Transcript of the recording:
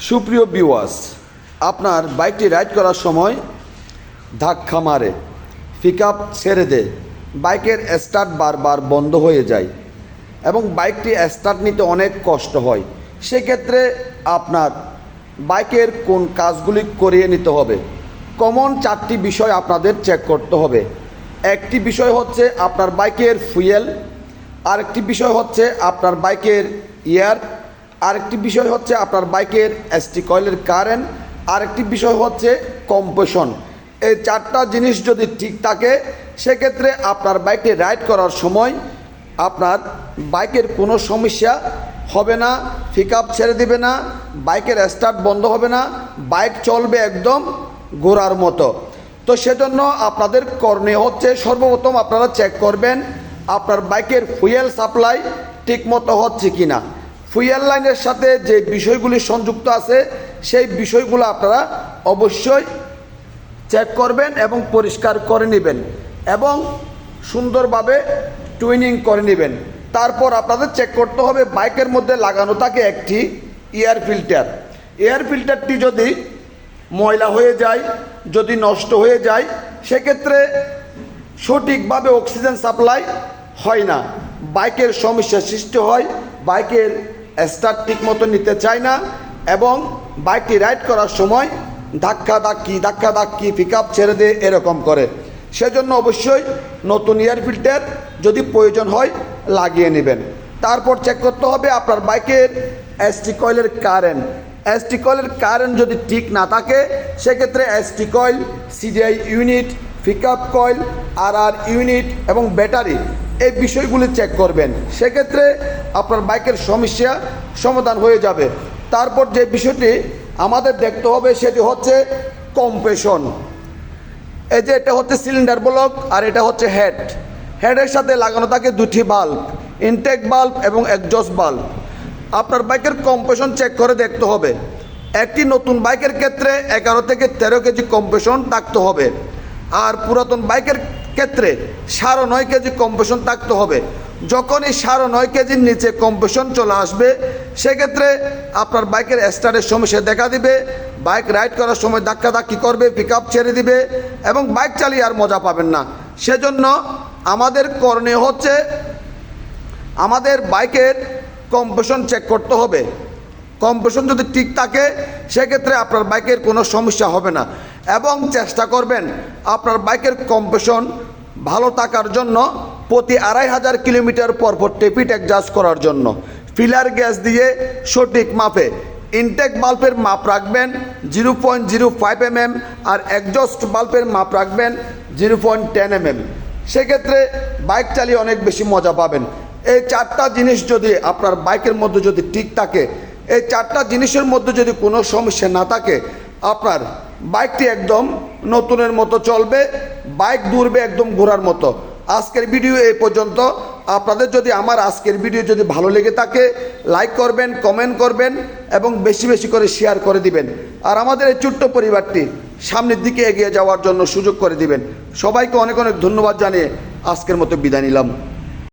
সুপ্রিয় ভিউয়ার্স, আপনার বাইকটি রাইড করার সময় ধাক্কা মারে, পিকআপ ছেড়ে দেয়, বাইকের স্টার্ট বারবার বন্ধ হয়ে যায় এবং বাইকটি স্টার্ট নিতে অনেক কষ্ট হয়। সেক্ষেত্রে আপনার বাইকের কোন কাজগুলি করিয়ে নিতে হবে? কমন 4টি বিষয় আপনাদের চেক করতে হবে। একটি বিষয় হচ্ছে আপনার বাইকের ফুয়েল, আরেকটি বিষয় হচ্ছে আপনার বাইকের এয়ার, আরেকটি বিষয় হচ্ছে আপনার বাইকের এসটি কয়েলের কারেন্ট, আরেকটি বিষয় হচ্ছে কম্প্রেশন। এই 4টা জিনিস যদি ঠিক থাকে সেক্ষেত্রে আপনার বাইকটি রাইড করার সময় আপনার বাইকের কোনো সমস্যা হবে না, পিকআপ ছেড়ে দিবে না, বাইকের স্টার্ট বন্ধ হবে না, বাইক চলবে একদম ঘোড়ার মতো। তো সেজন্য আপনাদের করণীয় হচ্ছে সর্বপ্রথম আপনারা চেক করবেন আপনার বাইকের ফুয়েল সাপ্লাই ঠিকমতো হচ্ছে কি না। ফুয়েল লাইনের সাথে যে বিষয়গুলি সংযুক্ত আছে সেই বিষয়গুলো আপনারা অবশ্যই চেক করবেন এবং পরিষ্কার করে নেবেন এবং সুন্দরভাবে টুইনিং করে নেবেন। তারপর আপনাদের চেক করতে হবে বাইকের মধ্যে লাগানো থাকে একটি এয়ার ফিল্টার। এয়ার ফিল্টারটি যদি ময়লা হয়ে যায়, যদি নষ্ট হয়ে যায়, সেক্ষেত্রে সঠিকভাবে অক্সিজেন সাপ্লাই হয় না, বাইকের সমস্যার সৃষ্টি হয়, বাইকের স্টার্ট ঠিক মতো নিতে চায় না এবং বাইকটি রাইড করার সময় ধাক্কা ধাক্কি পিকআপ ছেড়ে দিয়ে এরকম করে। সেজন্য অবশ্যই নতুন এয়ার ফিল্টার যদি প্রয়োজন হয় লাগিয়ে নেবেন। তারপর চেক করতে হবে আপনার বাইকের এসটি কয়েলের কারেন্ট। এসটি কয়েলের কারেন্ট যদি ঠিক না থাকে সেক্ষেত্রে ST coil, CDI unit, pickup coil, আর ইউনিট এবং ব্যাটারি এই বিষয়গুলি চেক করবেন। সেক্ষেত্রে আপনার বাইকের সমস্যা সমাধান হয়ে যাবে। তারপর যে বিষয়টি আমাদের দেখতে হবে সেটি হচ্ছে কম্প্রেশন। এই যে এটা হচ্ছে সিলিন্ডার ব্লক আর এটা হচ্ছে হেডের সাথে লাগানো থাকে 2টি বাল্ব, ইনটেক বাল্ব এবং এক্সজস্ট বাল্ব। আপনার বাইকের কম্প্রেশন চেক করে দেখতে হবে। একটি নতুন বাইকের ক্ষেত্রে 11 থেকে 13 কেজি কম্প্রেশন থাকতে হবে, আর পুরাতন বাইকের ক্ষেত্রে 9.5 কেজি কম্প্রেশন থাকতে হবে। যখন এই 9.5 কেজির নিচে কম্প্রেশন চলে আসবে সেক্ষেত্রে আপনার বাইকের স্টার্টের সমস্যা দেখা দিবে, বাইক রাইড করার সময় ধাক্কি করবে, পিকআপ ছেড়ে দিবে এবং বাইক চালিয়ে আর মজা পাবেন না। সেজন্য আমাদের করণীয় হচ্ছে আমাদের বাইকের কম্প্রেশন চেক করতে হবে। কম্প্রেশন যদি ঠিক থাকে সেক্ষেত্রে আপনার বাইকের কোনো সমস্যা হবে না এবং চেষ্টা করবেন আপনার বাইকের কম্প্রেশন ভালো থাকার জন্য প্রতি 2500 কিলোমিটার পর টেপিট অ্যাডজাস্ট করার জন্য ফিলার গ্যাস দিয়ে সঠিক মাপে ইনটেক বাল্বের মাপ রাখবেন 0.05 mm আর এক্সজস্ট বাল্বের মাপ রাখবেন 0.10 mm। সেক্ষেত্রে বাইক চালিয়ে অনেক বেশি মজা পাবেন। এই 4টা জিনিস যদি আপনার বাইকের মধ্যে যদি ঠিক থাকে, এই 4টা জিনিসের মধ্যে যদি কোনো সমস্যা না থাকে আপনার বাইকটি একদম নতুনের মতো চলবে, বাইক দৌড়বে একদম ঘোড়ার মতো। আজকের ভিডিও এই পর্যন্ত। আপনাদের যদি আমার আজকের ভিডিও যদি ভালো লেগে থাকে লাইক করবেন, কমেন্ট করবেন এবং বেশি বেশি করে শেয়ার করে দিবেন, আর আমাদের এই ছোট্ট পরিবারটি সামনের দিকে এগিয়ে যাওয়ার জন্য সুযোগ করে দিবেন। সবাইকে অনেক অনেক ধন্যবাদ জানিয়ে আজকের মতো বিদায় নিলাম।